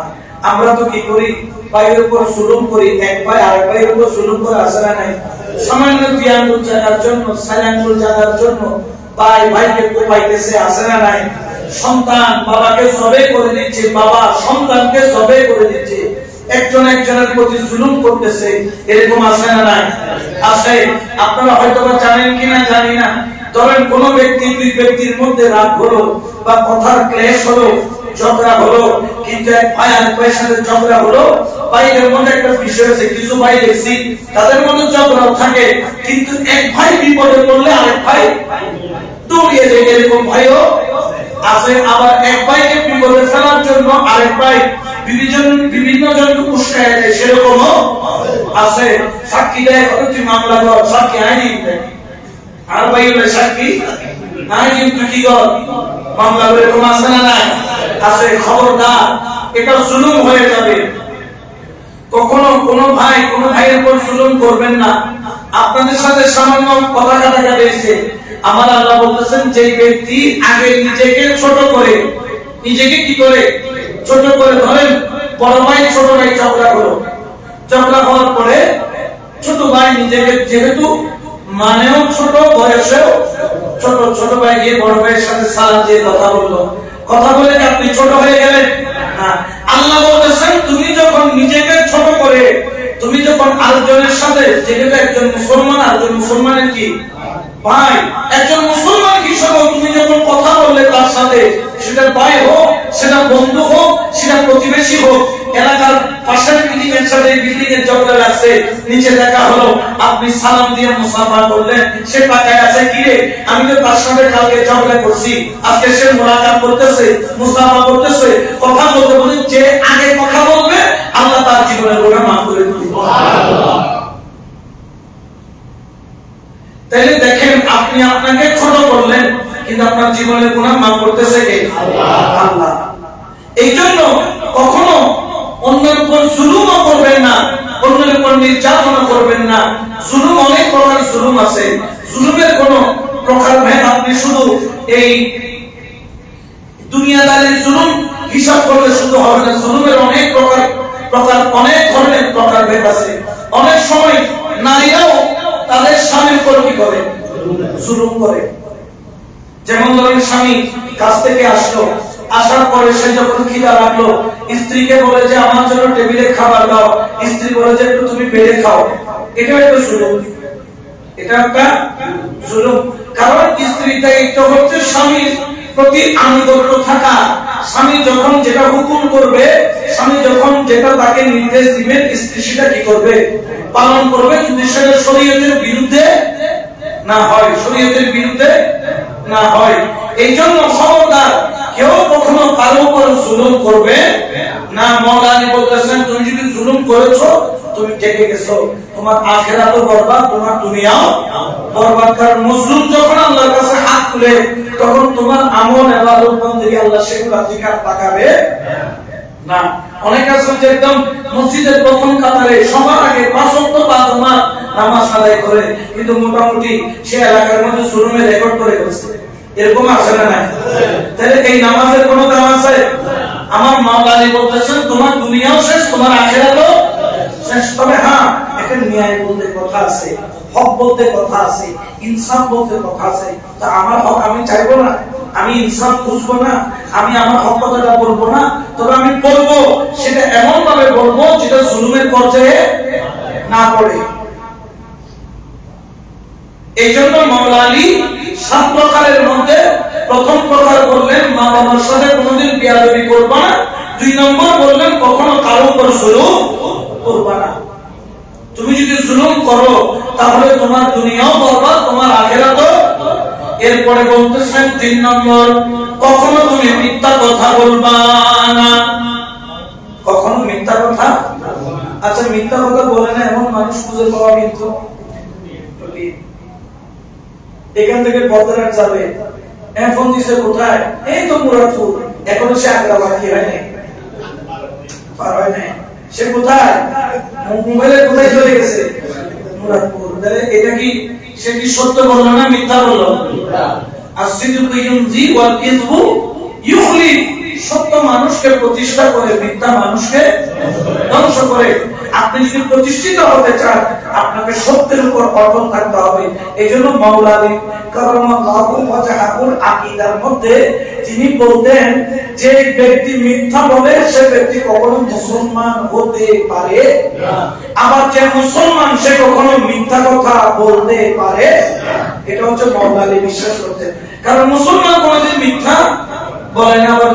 আমরা তো কি করি, ভাইয়ের উপর জুলুম করি, এক ভাই আরেক ভাইয়ের উপর জুলুম করে আসে না নাই? সামান্য তিয়াঙ্গুল জানার জন্য, সায়াঙ্গুল জানার জন্য ভাই ভাইকে কোপাইতেছে, আসে না নাই? সন্তান বাবাকে জবে করে দিচ্ছে, বাবা সন্তানকে জবে করে দিচ্ছে, একজন একজনের প্রতি জুলুম করতেছে, এরকম আসে না নাই? আসে। আপনারা হয়তো জানেন কিনা জানি না, ধরেন কোন ব্যক্তি দুই ব্যক্তির মধ্যে রাগ হলো বা কথার ক্লেশ হলো, ঝগড়া হলো, কিন্তু এক ভাই আরেক ভাইয়ের সাথে ঝগড়া হলো, ভাইয়ের মধ্যে একটা বিষয় আছে, কিছু ভাই দেখছি তাদের মধ্যে ঝগড়া থাকে, কিন্তু এক ভাই বিপদে পড়লে আরেক ভাই দৌড়িয়ে যায়, এরকম ভাইও আছে। আবার এক ভাইকে বিপদে ফেলার জন্য আরেক ভাই বিভিন্ন জনকে উস্কায় দেয়, সেরকমও আছে। সাক্ষী দেয়, তুই মামলা কর, সাক্ষী আইনি দেয়, আর ভাই হলে সাক্ষী আইনি তুই কি কর, মামলা করে। এরকম আছে না? নাই আছে। খবরদার, এটা জুলুম হয়ে যাবে। কখনো কোন ভাই কোন ভাইয়ের উপর জুলুম করবেন না। আপনাদের সাথে সামান্য কথা কাটাকাটি হয়েছে, আমার আল্লাহ বলতেছেন যে ব্যক্তি আগে নিজেকে ছোট করে, নিজেকে কি করে ছোট করে, ধরেন বড় ভাই ছোট ভাই ঝগড়া হলো, ঝগড়া হওয়ার পরে ছোট ভাই নিজেকে যেহেতু মানেও ছোট, বয়সেও ছোট, ছোট ভাই গিয়ে বড় ভাইয়ের সাথে সালাম দিয়ে কথা বললো, কথা বলে আপনি ছোট হয়ে গেলেন না। আল্লাহ বলতেছেন তুমি যখন নিজেকে ছোট করে, তুমি যখন আরেকজনের সাথে, যেহেতু একজন মুসলমান আরেকজন মুসলমানের কি ভাই, একজন মুসলমান হিসেবে তুমি যখন কথা বললে তার সাথে, সেটা ভাই হোক, সেটা বন্ধু হোক, সেটা প্রতিবেশী হোক, এলাকার পাশের বিল্ডিং এর সাথে বিল্ডিং এর ঝগড়া লাগছে, নিচে দেখা হলো, আপনি সালাম দিয়ে মুসাফা করলেন, সে তাকায় আছে, কি রে আমি তো তার সাথে কালকে ঝগড়া করছি, আজকে সে মোলাকাত করতেছে, মুসাফা করতেছে, কথা বলতে বলি, যে আগে কথা বলবে আল্লাহ তার জীবনের গুনাহ মাফ করে দিবেন। সুবহানাল্লাহ। তাহলে দেখেন, আপনি আপনাকে ছোট করলেন, কিন্তু আপনার জীবনের গুনাহ মাফ করতেছে কে? আল্লাহ। এই জন্য কখনো অন্যের উপর জুলুম করবেন না, অন্যের উপর নির্যাতন করবেন না। জুলুম অনেক প্রকার জুলুম আছে, জুলুমের কোন প্রকার ভেদ আপনি শুধু এই দুনিয়াদারির জুলুম হিসাব করলে শুধু হবে না, জুলুমের অনেক প্রকার অনেক ধরনের প্রকার ভেদ আছে। অনেক সময় নারীরাও তাদের স্বামীর উপর কি করে, জুলুম করে। যেমন ধরেন স্বামী কাছ থেকে আসলো, আসার পরে সে যখন খিদা লাগলো, স্ত্রীকে বলে যে আমার জন্য টেবিলে খাবার দাও, স্ত্রী বলে যে একটু তুমি বেড়ে খাও, এটা একটা জুলুম, এটা একটা জুলুম। কারণ স্ত্রীটা এটা হচ্ছে স্বামীর প্রতি আনুগত্য থাকা, স্বামী যখন যেটা হুকুম করবে, স্বামী যখন যেটা তাকে নির্দেশ দিবে, স্ত্রী সেটা কি করবে, পালন করবে, যদি সেটা শরীয়তের বিরুদ্ধে না হয়, শরীয়তের বিরুদ্ধে না হয়। এই জন্য খবরদার, কেউ কখনো কারো উপর জুলুম করবে না। মওলানা বলতেছেন তুমি যদি জুলুম করেছো, তুমি ঠকে গেছো, তোমার আখিরাতও বরবাদ, তোমার দুনিয়াও বরবাদ। কারণ মজলুম যখন আল্লাহর কাছে হাত তুলে, তখন তোমার আমল ইবাদত বন্দেগী আল্লাহ সেগুলো দিকে তাকাবে না। অনেক আছে যে একদম মসজিদের প্রথম কাতারে সবার আগে 5 ওয়াক্ত নামাজ আদায় করে, কিন্তু মোটামুটি সে এলাকার মধ্যে জুলুমের রেকর্ড করে গেছে, এরকম আছে না নাই? তাহলে এই নামাজের কোনো দাম আছে? আমার মাওলানা বলতেছেন তোমার দুনিয়াও শেষ, তোমার আখিরাতও শেষ। তবে হ্যাঁ, এখানে ন্যায় বলতে কথা আছে, হক বলতে কথা আছে, ইনসাফ বলতে কথা আছে। তা আমার হক আমি চাইবো না, আমি ইনসাফ খুঁজবো না, আমি আমার হক কথাটা বলবো না, তবে আমি বলবো সেটা এমন ভাবে বলবো যেটা জুলুমের পর্যায়ে না পড়ে। এই জন্য মাওলানা 7 প্রকারের মধ্যে প্রথম প্রকার বললেন মা বাবার সাথে কোনোদিন বেয়াদবি করবা না। 2 নম্বর বললেন কখনো কারো উপর জুলুম করবা না। তুমি যদি জুলুম করো তাহলে তোমার দুনিয়াও বরবাদ, তোমার আখিরাতও। এরপরে বলতেছেন 3 নম্বর, কখনো তুমি মিথ্যা কথা বলবা না। কখনো মিথ্যা কথা, আচ্ছা মিথ্যা কথা বলে না এমন মানুষ খুঁজে পাওয়া কিন্তু এখান থেকে বদরাট যাবে, ফোন দিছে কোথায়, এই তো মুরাদপুর, এখনো সে আগ্রা বাকি হয় নাই, পার হয় নাই, সে কোথায়, মোবাইলে কোথায় চলে গেছে, মুরাদপুর। তাহলে এটা কি, সে কি সত্য বললো না মিথ্যা বললো? আসিদুকু ইউনজি ওয়াল কিযবু ইউখলি, সত্য মানুষকে প্রতিষ্ঠা করে, মিথ্যা মানুষকে ধ্বংস করে। আপনি যদি প্রতিষ্ঠিত হতে চান, আপনাকে সত্যের উপর অটল থাকতে হবে। এই জন্য মাওলানা কারামাল্লাহু ওয়াজহাহুর আকীদার মধ্যে তিনি বলতেন যে ব্যক্তি মিথ্যা বলে সে ব্যক্তি কখনো মুসলমান হতে পারে না, আবার যে মুসলমান সে কখনো মিথ্যা কথা বলতে পারে না। এটা হচ্ছে মাওলানা আলী বিশ্বাস করতেন। কারণ মুসলমান কোনোদিন মিথ্যা বলে না, আবার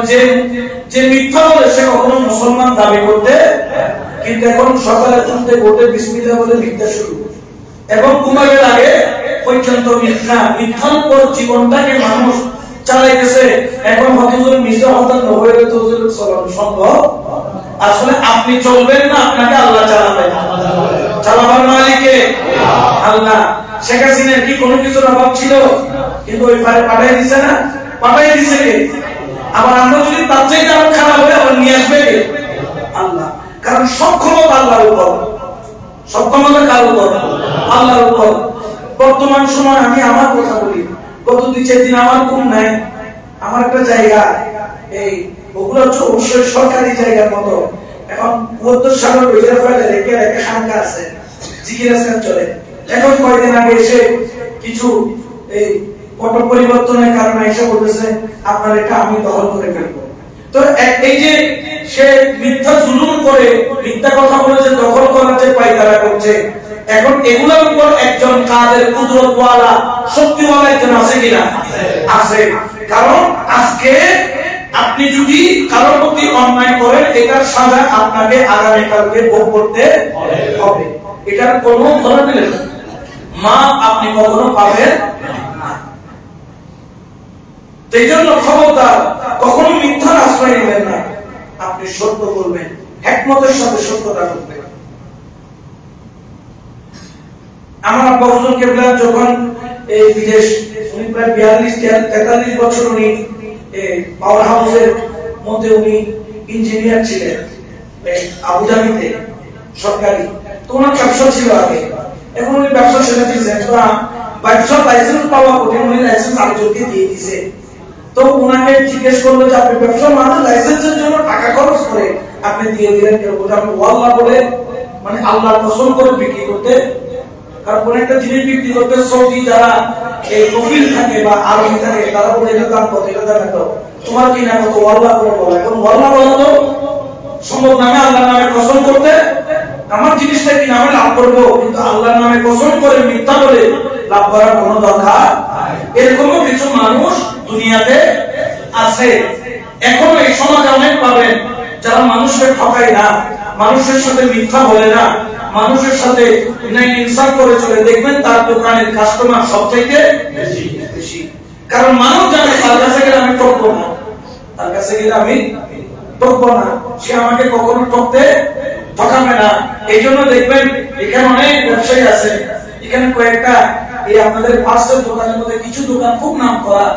যে মিথ্যা বলে সে কখনো মুসলমান দাবি করতে। কিন্তু এখন সকালে ঘুমতে উঠে বিসমিল্লাহ বলে মিথ্যা শুরু, এবং ঘুমানোর আগে পর্যন্ত মিথ্যার উপর জীবনটাকে মানুষ চালাইতেছে। এখন হুজুর মির্জা হযরত নবুয়ত হুজুর সাল্লাল্লাহু সম্ভব। আসলে আপনি চলবেন না, আপনাকে আল্লাহ চালাবেন। চালাবার মালিক কে? আল্লাহ। শেখ হাসিনার কি কোনো কিছুর অভাব ছিল? কিন্তু ওই পারে পাঠাই দিছে না? পাঠাই দিছে কে? আবার আমরা যদি তার চাইতে আরো খারাপ হয়ে আবার নিয়ে আসবে কে? আল্লাহ। কারণ সক্ষমতা আল্লাহর উপর। সক্ষমতা কার উপর? আল্লাহর উপর। বর্তমান সময় আমি আমার কথা বলি, গত 2-4 দিন আমার ঘুম নাই, আমার একটা জায়গা, এই ওগুলো হচ্ছে অবশ্যই সরকারি জায়গার মতো। এখন 72 সালের বইয়ের ফলে রেখে রেখে খানকা আছে, জিজ্ঞাসা চলে। এখন কয়েকদিন আগে এসে কিছু এই পট পরিবর্তনের কারণে এসে বলতেছে আপনার এটা আমি দখল করে ফেলবো। তো এই যে সে মিথ্যা জুলুম করে, মিথ্যা কথা বলে যে দখল করার যে পায়তারা করছে, এখন এগুলোর উপর একজন কাদের কুদরতওয়ালা শক্তিওয়ালা একজন আছে কিনা? আছে। কারণ আজকে আপনি যদি কারোর প্রতি অন্যায় করেন, এটার সাজা আপনাকে আগামীকালকে ভোগ করতে হবে। এটার কোনো ধরনের মাপ আপনি কখনো পাবেন না। এই জন্য খবরদার কখনো মিথ্যার আশ্রয় নেবেন না, আপনি সত্য বলবেন, হিকমতের সাথে সত্যটা বলবেন। আমার আব্বা হুজুর কেবলা যখন এই বিদেশ, উনি প্রায় 42-43 বছর উনি পাওয়ার হাউসের মধ্যে উনি ইঞ্জিনিয়ার ছিলেন আবুধাবিতে সরকারি। তো ওনার ব্যবসা ছিল আগে, এখন উনি ব্যবসা ছেড়ে দিয়েছেন। তো ব্যবসার লাইসেন্স পাওয়া কঠিন, উনি লাইসেন্স আরেকজনকে দিয়ে দিয়েছে। তো ওনাকে জিজ্ঞেস করলো যে আপনি ব্যবসা মানে লাইসেন্সের জন্য টাকা খরচ করে আপনি দিয়ে দিলেন কেন? আপনি ওয়াল্লাহ বলে মানে আল্লাহর কসম করে বিক্রি করতে। কারণ কোন একটা জিনিস বিক্রি করতে সৌদি যারা এই কফিল থাকে বা আরবি থাকে, তারা বলে এটা দাম কত, এটা দাম এত, তোমার কি না কত, ওয়াল্লাহ করে বলে। এখন ওয়াল্লাহ বলা তো সম্ভব নামে আল্লাহর নামে কসম করতে, আমার জিনিসটা কি নামে লাভ করবো, কিন্তু আল্লাহর নামে কসম করে মিথ্যা বলে লাভ করার কোনো দরকার। এরকমও কিছু মানুষ দুনিয়াতে আছে। এখন এই সমাজে অনেক পাবেন যারা মানুষকে ঠকায় না, মানুষের সাথে মিথ্যা বলে না, মানুষের সাথে ন্যায় ইনসাফ করে চলে। দেখবেন তার দোকানের কাস্টমার সবথেকে বেশি। কারণ মানুষ জানে তার কাছে গেলে আমি ঠকবো না, তার কাছে গেলে আমি ঠকবো না, সে আমাকে কখনো ঠকাবে না। এই জন্য দেখবেন এখানে অনেক ব্যবসায়ী আছে, এখানে কয়েকটা এই আপনাদের পাঁচটার দোকানের মধ্যে কিছু দোকান খুব নাম করা।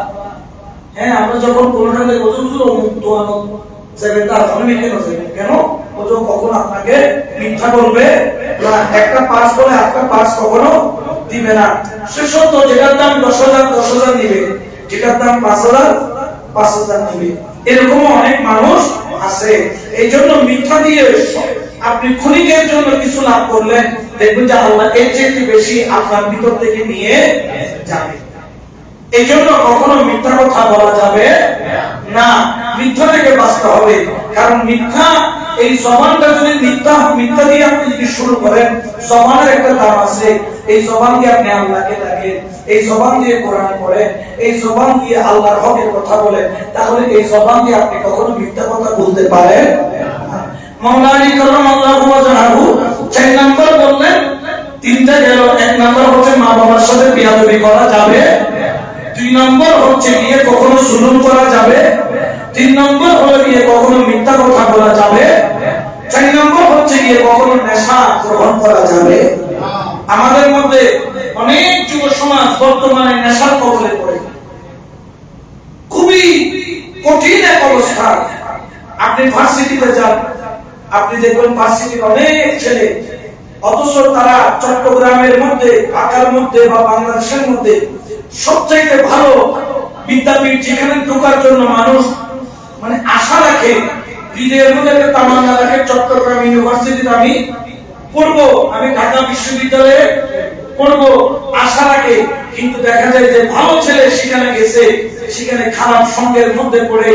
হ্যাঁ, আমরা যখন কোনোটা কেন কখনো আপনাকে মিথ্যা বলবে না, একটা পাস বলে একটা পাস কখনো দিবে না। সে সত্য, যেটার দাম 10,000 10,000 নিবে, যেটার দাম 5,000 5,000 নিবে। এরকম অনেক মানুষ আছে। এই জন্য মিথ্যা দিয়ে আপনি ক্ষণিকের জন্য কিছু লাভ করলেন, দেখবেন যে আল্লাহ এর চেয়ে বেশি আপনার ভিতর থেকে নিয়ে যাবে। এই জন্য কখনো মিথ্যা কথা বলা যাবে না, মিথ্যা থেকে বাঁচতে হবে। কারণ মিথ্যা, এই জবানটা যদি মিথ্যা দিয়ে আপনি যদি শুরু করেন, জবানের একটা দাম আছে। এই জবান দিয়ে আপনি আল্লাহকে ডাকেন, এই জবান দিয়ে কোরআন পড়েন, এই জবান দিয়ে আল্লাহর হকের কথা বলেন, তাহলে এই জবান দিয়ে আপনি কখনো মিথ্যা কথা বলতে পারেন না। মাওলানা আলী কারামাল্লাহু ওয়াজহাহু 4 নাম্বার বললেন, 3টা গেল। 1 নাম্বার হচ্ছে মা বাবার সাথে বেয়াদবি করা যাবে, 2 নম্বর হচ্ছে গিয়ে কখনো জুলুম করা যাবে, 3 নম্বর হলো গিয়ে কখনো মিথ্যা কথা বলা যাবে, 4 নম্বর হচ্ছে গিয়ে কখনো নেশা গ্রহণ করা যাবে। আমাদের মধ্যে অনেক যুব সমাজ বর্তমানে নেশার কবলে পড়ে, খুবই কঠিন এক অবস্থা। আপনি ভার্সিটিতে যান, আপনি দেখবেন ভার্সিটির অনেক ছেলে, অথচ তারা চট্টগ্রামের মধ্যে, ঢাকার মধ্যে বা বাংলাদেশের মধ্যে সবচাইতে ভালো বিদ্যাপীঠ, যেখানে ঢোকার জন্য মানুষ মানে আশা রাখে, হৃদয়ের মধ্যে একটা তামান্না রাখে, চট্টগ্রাম ইউনিভার্সিটিতে আমি পড়বো, আমি ঢাকা বিশ্ববিদ্যালয়ে পড়বো আশা রাখে, কিন্তু দেখা যায় যে ভালো ছেলে সেখানে গেছে, সেখানে খারাপ সঙ্গের মধ্যে পড়ে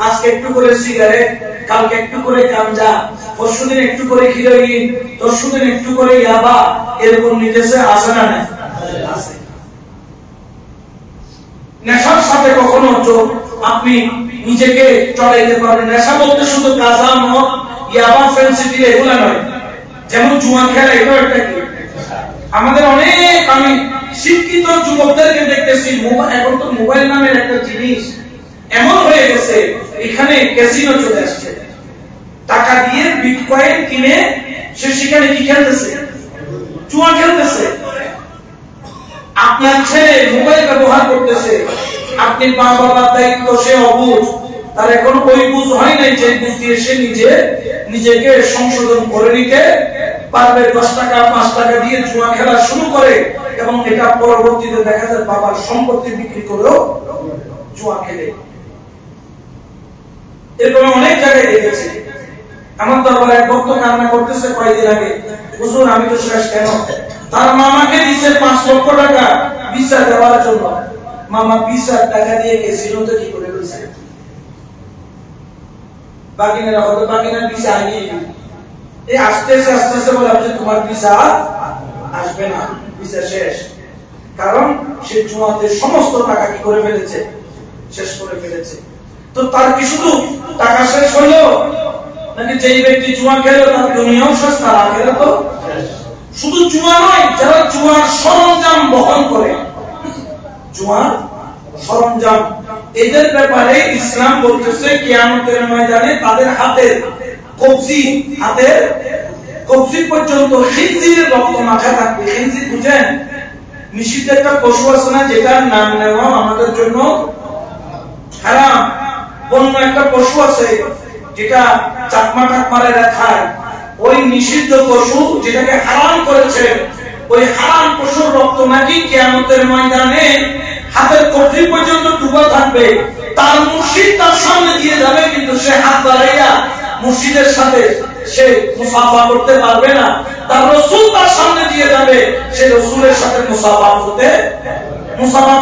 আজকে একটু করে সিগারেট, কালকে একটু করে গাঞ্জা, পরশুদিন একটু করে হিরোইন, পরশুদিন একটু করে ইয়াবা, এরকম নিতেছে। আছে না নাই? আছে। নেশার সাথে কখনো আপনি নিজেকে চড়াইতে পারবেন। নেশা বলতে শুধু গাঁজা, মদ, ইয়াবা, ফেন্সিডিল এগুলা নয়। যেমন জুয়া খেলা, এটাও একটা কি। আমাদের অনেক, আমি শিক্ষিত যুবকদেরকে দেখতেছি, এখন তো মোবাইল নামের একটা জিনিস এমন হয়ে গেছে, এখানে ক্যাসিনো চলে আসছে। টাকা দিয়ে বিটকয়েন কিনে সে সেখানে কি খেলতেছে? জুয়া খেলতেছে। আপনার ছেলে মোবাইল ব্যবহার করতেছে, আপনি মা বাবার দায়িত্ব, সে অবুঝ, তার এখন ওই বুঝ হয় নাই যে বুঝ দিয়ে সে নিজেকে সংশোধন করে নিতে পারবে। 10 টাকা 5 টাকা দিয়ে জুয়া খেলা শুরু করে, এবং এটা পরবর্তীতে দেখা যায় বাবার সম্পত্তি বিক্রি করেও জুয়া খেলে। এরকম অনেক জায়গায় দেখেছি। আমার দরবারে এক ভক্ত কান্না করতেছে কয়েকদিন আগে, হুজুর আমি তো শেষ। কেন? তার মামাকে দিচ্ছে 5 লক্ষ টাকা ভিসা দেওয়ার জন্য। মামা 20,000 টাকা দিয়ে ক্যাসিনোতে কি করে দিয়েছে? বাকিনারা হবে, বাকিনার ভিসা আনিয়ে এই আস্তে আস্তে বলে যে তোমার ভিসা আসবে না, ভিসা শেষ। কারণ সে জুয়াতে সমস্ত টাকা কি করে ফেলেছে? শেষ করে ফেলেছে। তো তার কি শুধু টাকা শেষ হলো নাকি যেই ব্যক্তি জুয়া খেলো তার দুনিয়াও শেষ, তার আখিরাতও শেষ? শুধু জুয়া নয়, যারা জুয়ার সরঞ্জাম বহন করে, জুয়ার সরঞ্জাম, এদের ব্যাপারে ইসলাম বলতেছে কিয়ামতের ময়দানে তাদের হাতের কবজি পর্যন্ত খিনজিরের রক্ত মাখা থাকবে। খিনজির বুঝেন? নিষিদ্ধ একটা পশু আছে না, যেটার নাম নেওয়া আমাদের জন্য হারাম। অন্য একটা পশু আছে যেটা চাকমা টাকমারেরা খায়, ওই নিষিদ্ধ পশু যেটাকে হারাম করেছে, ওই হারাম পশুর রক্ত নাকি কিয়ামতের ময়দানে হাতের কবজি পর্যন্ত ডুবা থাকবে। তার মুর্শিদ তার সামনে দিয়ে যাবে, কিন্তু সে হাত বাড়াইয়া মুর্শিদের সাথে সে মুসাফা করতে পারবে না। তার রাসূল তার সামনে দিয়ে যাবে, সে রাসূলের সাথে মুসাফা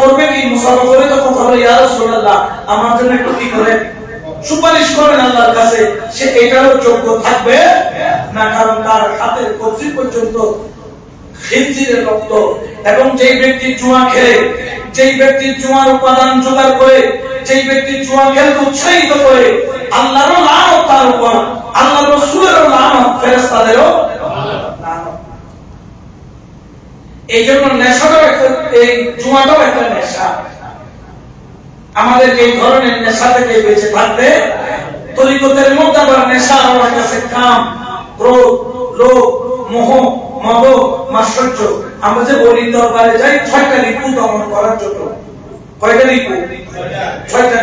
করবে কি? মুসাফা করে তো কথা বলে, ইয়া রাসূলুল্লাহ আমার জন্য একটু কি করে সুপারিশ করেন আল্লাহর কাছে, সে এটারও যোগ্য থাকবে না। কারণ তার হাতের কবজি পর্যন্ত খিনজিরের রক্ত। এবং যেই ব্যক্তি জুয়া খেলে, যেই ব্যক্তি জুয়ার উপাদান জোগাড় করে, যেই ব্যক্তি জুয়া খেলতে উৎসাহিত করে, আল্লাহরও লানত তার উপর, আল্লাহর রাসূলেরও লানত, ফেরেশতাদেরও লানত। এই জন্য নেশাটাও একটা, এই জুয়াটাও একটা নেশা। আমাদের এই ধরনের নেশা থেকে বেঁচে থাকবে। তরিকতের মধ্যে আবার নেশা আমার কাছে কাম, ক্রোধ, লোভ, মোহ, মদ, মাৎসর্য। আমরা যে বলি দরবারে যাই 6টা রিপু দমন করার জন্য। কয়টা রিপু? 6টা।